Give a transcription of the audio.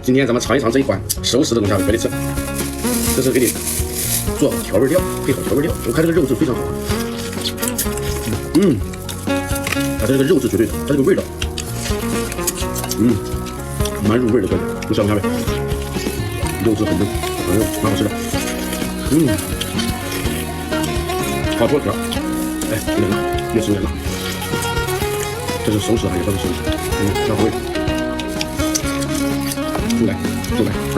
今天咱们尝一尝这一款熟食的龙虾，给你吃。这是给你做调味料，配好调味料。我看这个肉质非常好，它这个肉质绝对的，它这个味道，蛮入味的，各位，你小龙虾呗，肉质很嫩，哎呦，蛮好吃的，好脱壳，哎，有点辣，越吃越辣。这是熟食啊，也算是熟食，下回。出来，啊！